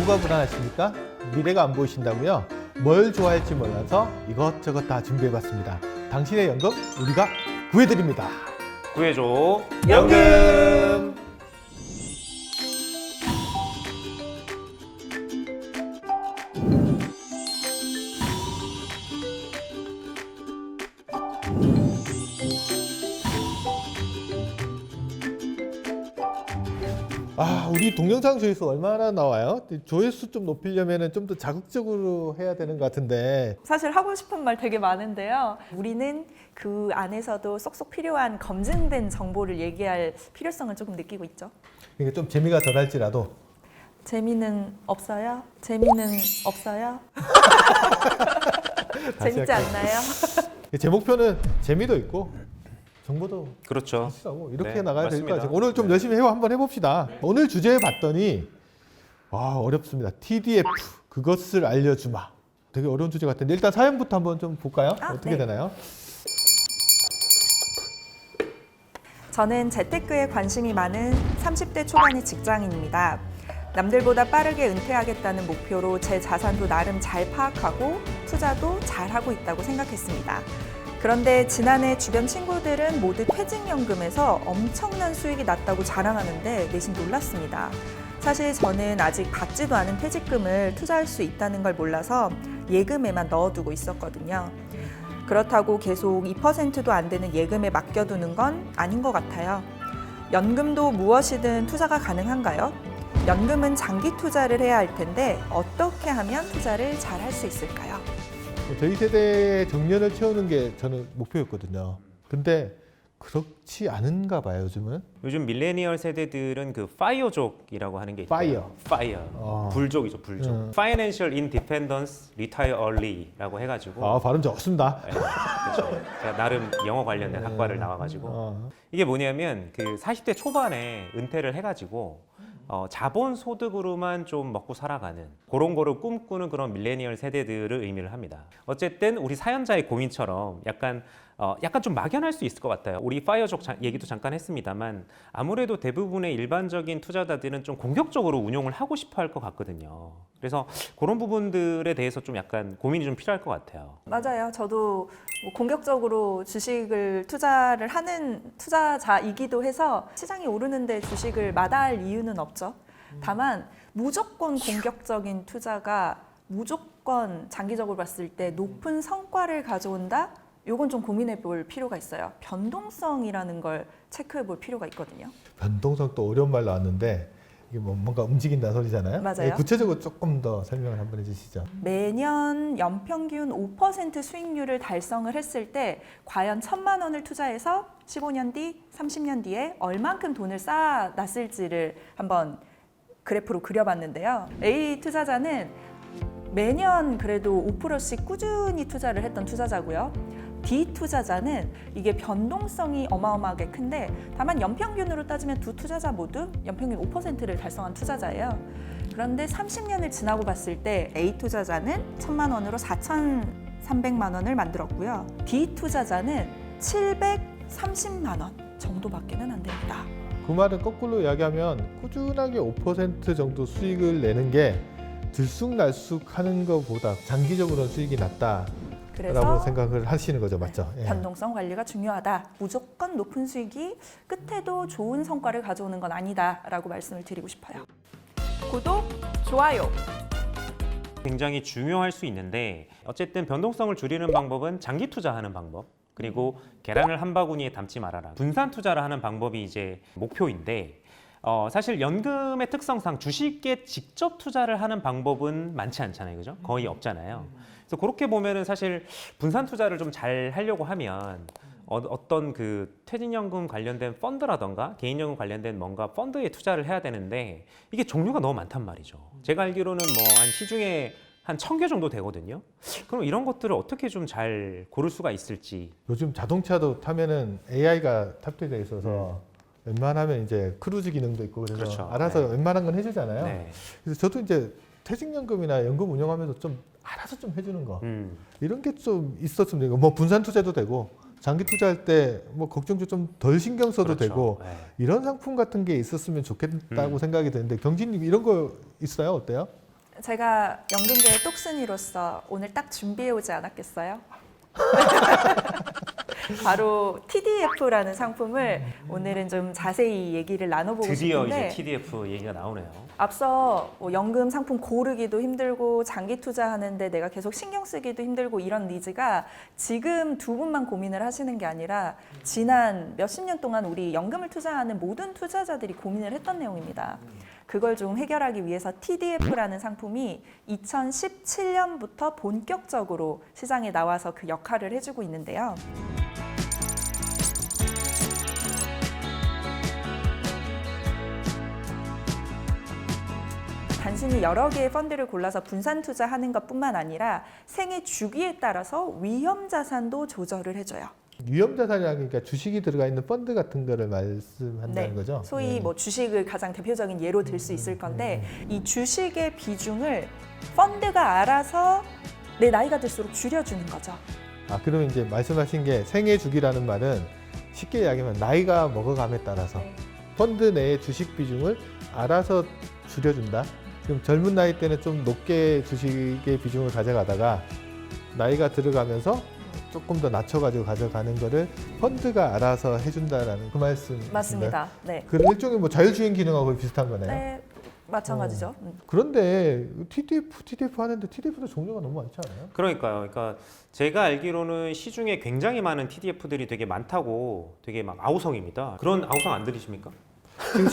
노후가 불안하십니까? 미래가 안 보이신다고요? 뭘 좋아할지 몰라서 이것저것 다 준비해봤습니다. 당신의 연금 우리가 구해드립니다. 구해줘 연금. 우리 동영상 조회수 얼마나 나와요? 조회수 좀 높이려면 좀 더 자극적으로 해야 되는 것 같은데. 사실 하고 싶은 말 되게 많은데요. 우리는 그 안에서도 쏙쏙 필요한 검증된 정보를 얘기할 필요성을 조금 느끼고 있죠. 그러니까 좀 재미가 덜할지라도. 재미는 없어요? 재미는 없어요? 재밌지 않나요? 제 목표는 재미도 있고 정보도 그렇죠. 하시라고 이렇게 네, 나가야 될 것 맞습니다. 같아요. 오늘 좀 네. 열심히 한번 해봅시다. 오늘 주제 봤더니 어렵습니다. TDF 그것을 알려주마. 되게 어려운 주제 같은데 일단 사연부터 한번 좀 볼까요? 어떻게 네. 되나요? 저는 재테크에 관심이 많은 30대 초반의 직장인입니다. 남들보다 빠르게 은퇴하겠다는 목표로 제 자산도 나름 잘 파악하고 투자도 잘하고 있다고 생각했습니다. 그런데 지난해 주변 친구들은 모두 퇴직연금에서 엄청난 수익이 났다고 자랑하는데 내심 놀랐습니다. 사실 저는 아직 받지도 않은 퇴직금을 투자할 수 있다는 걸 몰라서 예금에만 넣어두고 있었거든요. 그렇다고 계속 2%도 안 되는 예금에 맡겨두는 건 아닌 것 같아요. 연금도 무엇이든 투자가 가능한가요? 연금은 장기 투자를 해야 할 텐데 어떻게 하면 투자를 잘 할 수 있을까요? 저희 세대의 정년을 채우는 게 저는 목표였거든요. 근데 그렇지 않은가 봐요, 요즘은. 요즘 밀레니얼 세대들은 그 파이어족이라고 하는 게 있대요. 파이어. 불족이죠, 불족. Financial Independence Retire Early라고 해가지고. 발음 좋습니다. 네, 그렇죠. 제가 나름 영어 관련된 학과를 나와가지고 이게 뭐냐면 그 40대 초반에 은퇴를 해가지고 자본 소득으로만 좀 먹고 살아가는 그런 거를 꿈꾸는 그런 밀레니얼 세대들을 의미를 합니다. 어쨌든 우리 사연자의 고민처럼 약간 좀 막연할 수 있을 것 같아요. 우리 파이어족 얘기도 잠깐 했습니다만 아무래도 대부분의 일반적인 투자자들은 좀 공격적으로 운용을 하고 싶어 할 것 같거든요. 그래서 그런 부분들에 대해서 좀 약간 고민이 좀 필요할 것 같아요. 맞아요. 저도 뭐 공격적으로 주식을 투자를 하는 투자자이기도 해서 시장이 오르는데 주식을 마다할 이유는 없죠. 다만 무조건 공격적인 투자가 무조건 장기적으로 봤을 때 높은 성과를 가져온다? 요건 좀 고민해 볼 필요가 있어요. 변동성이라는 걸 체크해 볼 필요가 있거든요. 변동성 또 어려운 말 나왔는데 이게 뭔가 움직인다는 소리잖아요. 맞아요. 구체적으로 조금 더 설명을 한번 해주시죠. 매년 연평균 5% 수익률을 달성을 했을 때 과연 1,000만 원을 투자해서 15년 뒤, 30년 뒤에 얼만큼 돈을 쌓아놨을지를 한번 그래프로 그려봤는데요. A 투자자는 매년 그래도 5%씩 꾸준히 투자를 했던 투자자고요. D 투자자는 이게 변동성이 어마어마하게 큰데 다만 연평균으로 따지면 두 투자자 모두 연평균 5%를 달성한 투자자예요. 그런데 30년을 지나고 봤을 때 A 투자자는 1,000만 원으로 4,300만 원을 만들었고요. D 투자자는 730만 원 정도밖에는 안 됩니다. 그 말은 거꾸로 이야기하면 꾸준하게 5% 정도 수익을 내는 게 들쑥날쑥하는 것보다 장기적으로는 수익이 낫다라고 그래서 생각을 하시는 거죠, 맞죠? 예. 변동성 관리가 중요하다. 무조건 높은 수익이 끝에도 좋은 성과를 가져오는 건 아니다라고 말씀을 드리고 싶어요. 구독, 좋아요. 굉장히 중요할 수 있는데 어쨌든 변동성을 줄이는 방법은 장기 투자하는 방법 그리고 계란을 한 바구니에 담지 말아라. 분산 투자를 하는 방법이 이제 목표인데 사실 연금의 특성상 주식에 직접 투자를 하는 방법은 많지 않잖아요, 그죠? 거의 없잖아요. 그래서 그렇게 보면은 사실 분산 투자를 좀 잘 하려고 하면 어떤 그 퇴직연금 관련된 펀드라던가 개인연금 관련된 뭔가 펀드에 투자를 해야 되는데 이게 종류가 너무 많단 말이죠. 제가 알기로는 뭐 한 시중에 한 1,000개 정도 되거든요. 그럼 이런 것들을 어떻게 좀 잘 고를 수가 있을지. 요즘 자동차도 타면은 AI가 탑재되어 있어서 웬만하면 이제 크루즈 기능도 있고 그래서 그렇죠. 알아서 네. 웬만한 건 해주잖아요. 네. 그래서 저도 이제 퇴직연금이나 연금 운영하면서 좀 알아서 좀 해주는 거 이런 게 좀 있었으면 되고 뭐 분산 투자도 되고 장기 투자할 때 뭐 걱정도 좀 덜 신경 써도 그렇죠. 되고 이런 상품 같은 게 있었으면 좋겠다고 생각이 드는데 경진님 이런 거 있어요? 어때요? 제가 연금계의 똑순이로서 오늘 딱 준비해 오지 않았겠어요? 바로 TDF라는 상품을 오늘은 좀 자세히 얘기를 나눠보고 드디어 싶은데 이제 TDF 얘기가 나오네요. 앞서 뭐 연금 상품 고르기도 힘들고 장기 투자하는데 내가 계속 신경 쓰기도 힘들고 이런 니즈가 지금 두 분만 고민을 하시는 게 아니라 지난 몇십 년 동안 우리 연금을 투자하는 모든 투자자들이 고민을 했던 내용입니다. 그걸 좀 해결하기 위해서 TDF라는 상품이 2017년부터 본격적으로 시장에 나와서 그 역할을 해주고 있는데요. 단순히 여러 개의 펀드를 골라서 분산 투자하는 것뿐만 아니라 생애 주기에 따라서 위험 자산도 조절을 해줘요. 위험 자산이라는 게 주식이 들어가 있는 펀드 같은 거를 말씀한다는 거죠. 소위 네. 뭐 주식을 가장 대표적인 예로 들 수 있을 건데 이 주식의 비중을 펀드가 알아서 내 나이가 들수록 줄여주는 거죠. 아, 그러면 이제 말씀하신 게 생애 주기라는 말은 쉽게 이야기하면 나이가 먹어감에 따라서 네. 펀드 내의 주식 비중을 알아서 줄여준다. 그럼 젊은 나이 때는 좀 높게 주식의 비중을 가져가다가 나이가 들어가면서 조금 더 낮춰가지고 가져가는 거를 펀드가 알아서 해준다라는 그 말씀. 맞습니다. 네. 그런 일종의 뭐 자율주행 기능하고 비슷한 거네요. 네, 마찬가지죠. 그런데 TDF 하는데 TDF도 종류가 너무 많지 않아요? 그러니까요. 그러니까 제가 알기로는 시중에 굉장히 많은 TDF들이 되게 많다고 되게 막 아우성입니다. 그런 아우성 안 들으십니까? 지금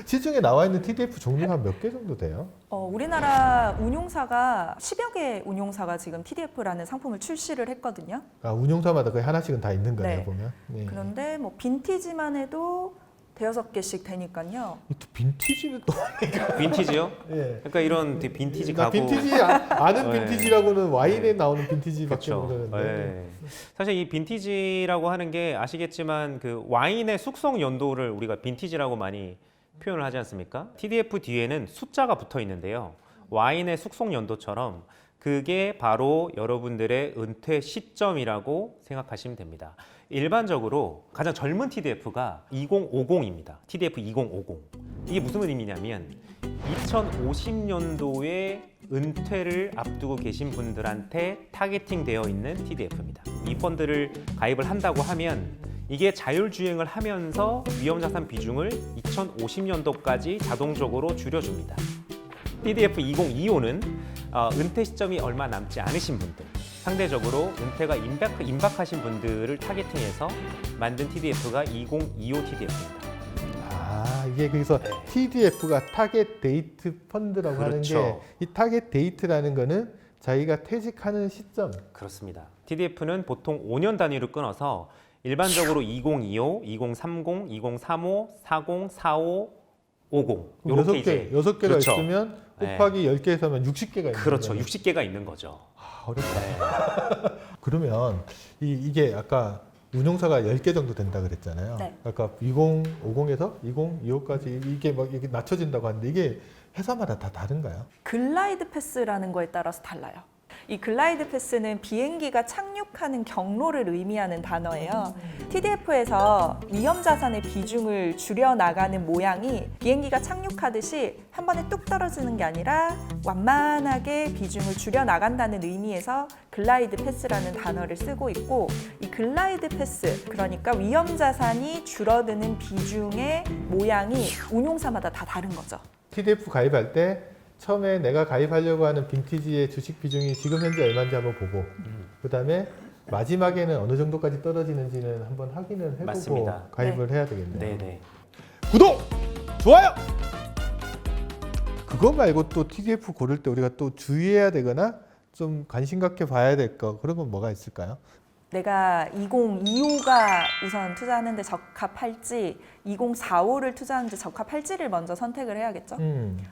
시중에 나와 있는 TDF 종류가 몇 개 정도 돼요? 우리나라 운용사가 10여 개 운용사가 지금 TDF라는 상품을 출시를 했거든요. 아, 운용사마다 거의 하나씩은 다 있는 거네요, 네. 보면. 네. 그런데 뭐 빈티지만 해도 대여섯 개씩 되니까요. 또 빈티지는 또 빈티지요? 예. 그러니까 이런 되게 빈티지 나 가구. 빈티지 아는 네. 빈티지라고는 와인에 네. 나오는 빈티지밖에 그렇죠. 모르는데. 네. 사실 이 빈티지라고 하는 게 아시겠지만 그 와인의 숙성 연도를 우리가 빈티지라고 많이 표현을 하지 않습니까? TDF 뒤에는 숫자가 붙어 있는데요. 와인의 숙성 연도처럼 그게 바로 여러분들의 은퇴 시점이라고 생각하시면 됩니다. 일반적으로 가장 젊은 TDF가 2050입니다. TDF 2050. 이게 무슨 의미냐면 2050년도에 은퇴를 앞두고 계신 분들한테 타겟팅 되어 있는 TDF입니다. 이 펀드를 가입을 한다고 하면 이게 자율주행을 하면서 위험자산 비중을 2050년도까지 자동적으로 줄여줍니다. TDF 2025는 은퇴 시점이 얼마 남지 않으신 분들, 상대적으로 은퇴가 임박하신 분들을 타겟팅해서 만든 TDF가 2025 TDF입니다. 아, 이게 그래서 TDF가 타겟 데이트 펀드라고 그렇죠. 하는 게 이 타겟 데이트라는 거는 자기가 퇴직하는 시점. 그렇습니다. TDF는 보통 5년 단위로 끊어서 일반적으로 2025, 2030, 2035, 40, 45, 50 이렇게 이제 6개가 그렇죠. 있으면 네. 곱하기 10개 해서 하면 60개가 있는 그렇죠. 거예요. 60개가 있는 거죠. 아, 어렵다. 네. 그러면 이게 아까 운용사가 10개 정도 된다 그랬잖아요. 네. 아까 2050에서 2025까지 이게 막 이게 낮춰진다고 하는데 이게 회사마다 다 다른가요? 글라이드 패스라는 거에 따라서 달라요. 이 글라이드 패스는 비행기가 착륙하는 경로를 의미하는 단어예요. TDF에서 위험 자산의 비중을 줄여 나가는 모양이 비행기가 착륙하듯이 한 번에 뚝 떨어지는 게 아니라 완만하게 비중을 줄여 나간다는 의미에서 글라이드 패스라는 단어를 쓰고 있고, 이 글라이드 패스, 그러니까 위험 자산이 줄어드는 비중의 모양이 운용사마다 다 다른 거죠. TDF 가입할 때 처음에 내가 가입하려고 하는 빈티지의 주식 비중이 지금 현재 얼마인지 한번 보고 그다음에 마지막에는 어느 정도까지 떨어지는지는 한번 확인을 해보고 맞습니다. 가입을 해야 되겠네요. 네네. 구독! 좋아요! 그거 말고 또 TDF 고를 때 우리가 또 주의해야 되거나 좀 관심 갖게 봐야 될 거 그런 건 뭐가 있을까요? 내가 2025가 우선 투자하는데 적합할지 2045를 투자하는데 적합할지를 먼저 선택을 해야겠죠.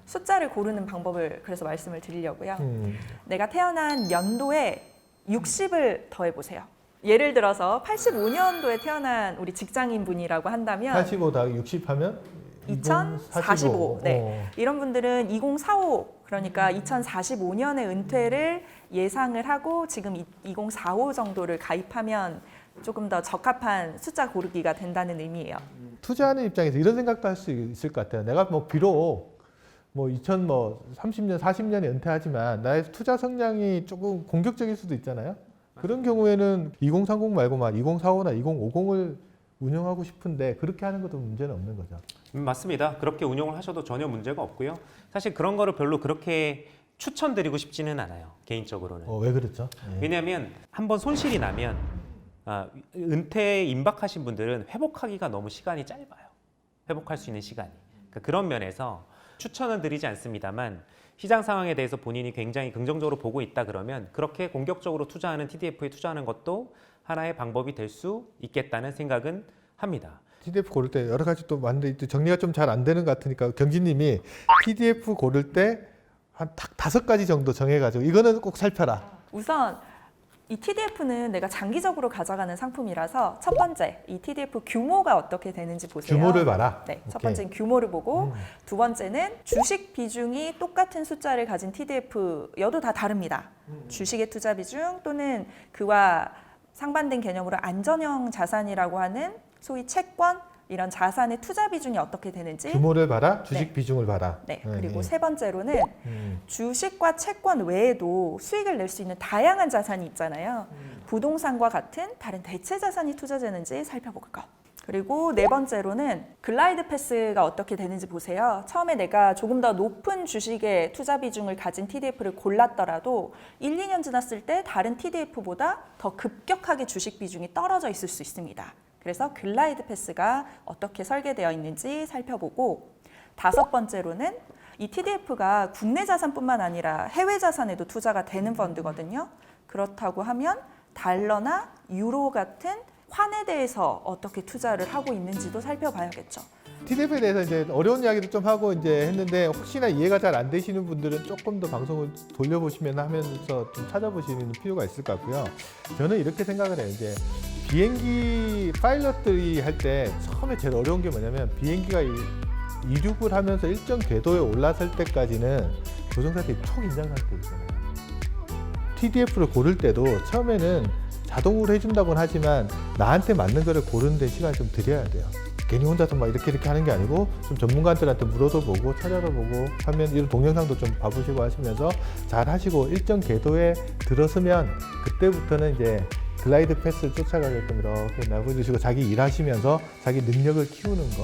숫자를 고르는 방법을 그래서 말씀을 드리려고요. 내가 태어난 연도에 60을 더해보세요. 예를 들어서 85년도에 태어난 우리 직장인 분이라고 한다면 85 더하기 60 하면 2045. 네. 이런 분들은 2045, 그러니까 2045년에 은퇴를 예상을 하고 지금 2045 정도를 가입하면 조금 더 적합한 숫자 고르기가 된다는 의미예요. 투자하는 입장에서 이런 생각도 할 수 있을 것 같아요. 내가 뭐 비록 뭐 30년, 40년에 은퇴하지만 나의 투자 성향이 조금 공격적일 수도 있잖아요. 그런 경우에는 2030 말고 막 2045나 2050을 운영하고 싶은데 그렇게 하는 것도 문제는 없는 거죠. 맞습니다. 그렇게 운용을 하셔도 전혀 문제가 없고요. 사실 그런 거를 별로 그렇게 추천드리고 싶지는 않아요. 개인적으로는. 왜 그렇죠? 예. 왜냐하면 한번 손실이 나면 은퇴에 임박하신 분들은 회복하기가 너무 시간이 짧아요. 회복할 수 있는 시간이. 그러니까 그런 면에서 추천은 드리지 않습니다만 시장 상황에 대해서 본인이 굉장히 긍정적으로 보고 있다 그러면 그렇게 공격적으로 투자하는 TDF에 투자하는 것도 하나의 방법이 될 수 있겠다는 생각은 합니다. TDF 고를 때 여러 가지 또 많은데 정리가 좀 잘 안 되는 것 같으니까 경진님이 TDF 고를 때 한 딱 5가지 정도 정해가지고 이거는 꼭 살펴라. 우선 이 TDF는 내가 장기적으로 가져가는 상품이라서 첫 번째, 이 TDF 규모가 어떻게 되는지 보세요. 규모를 봐라. 네, 첫 오케이. 번째는 규모를 보고 두 번째는 주식 비중이 똑같은 숫자를 가진 TDF여도 다 다릅니다. 주식의 투자 비중 또는 그와 상반된 개념으로 안전형 자산이라고 하는 소위 채권 이런 자산의 투자 비중이 어떻게 되는지 규모를 봐라, 주식 네. 비중을 봐라. 네, 그리고 세 번째로는 음. 주식과 채권 외에도 수익을 낼 수 있는 다양한 자산이 있잖아요. 부동산과 같은 다른 대체 자산이 투자되는지 살펴볼 것. 그리고 네 번째로는 글라이드 패스가 어떻게 되는지 보세요. 처음에 내가 조금 더 높은 주식의 투자 비중을 가진 TDF를 골랐더라도 1, 2년 지났을 때 다른 TDF보다 더 급격하게 주식 비중이 떨어져 있을 수 있습니다. 그래서 글라이드 패스가 어떻게 설계되어 있는지 살펴보고 다섯 번째로는 이 TDF가 국내 자산뿐만 아니라 해외 자산에도 투자가 되는 펀드거든요. 그렇다고 하면 달러나 유로 같은 환에 대해서 어떻게 투자를 하고 있는지도 살펴봐야겠죠. TDF에 대해서 이제 어려운 이야기도 좀 하고 이제 했는데 혹시나 이해가 잘 안 되시는 분들은 조금 더 방송을 돌려보시면 하면서 좀 찾아보시는 필요가 있을 것 같고요. 저는 이렇게 생각을 해요. 이제 비행기 파일럿들이 할 때 처음에 제일 어려운 게 뭐냐면 비행기가 이륙을 하면서 일정 궤도에 올랐을 때까지는 조종 상태이 초긴장 상태이잖아요. TDF를 고를 때도 처음에는 자동으로 해준다고는 하지만 나한테 맞는 거를 고르는 데 시간을 좀 들여야 돼요. 괜히 혼자서 막 이렇게 하는 게 아니고 좀 전문가들한테 물어도 보고 찾아도 보고 하면 이런 동영상도 좀 봐보시고 하시면서 잘 하시고 일정 궤도에 들어서면 그때부터는 이제 글라이드 패스를 쫓아가게끔 이렇게 나눠주시고 자기 일하시면서 자기 능력을 키우는 거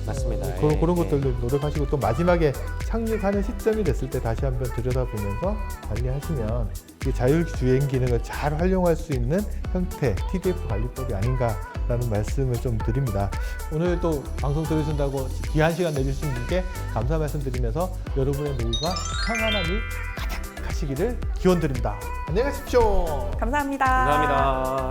맞습니다. 그런 것들도 노력하시고 또 마지막에 착륙하는 시점이 됐을 때 다시 한번 들여다보면서 관리하시면 이 자율주행 기능을 잘 활용할 수 있는 형태 TDF 관리법이 아닌가라는 말씀을 좀 드립니다. 오늘 또 방송 들으신다고 귀한 시간 내주신 분께 감사 말씀드리면서 여러분의 노후가 평안함이 가득하시기를 기원드립니다. 안녕히 가십시오. 감사합니다. 감사합니다.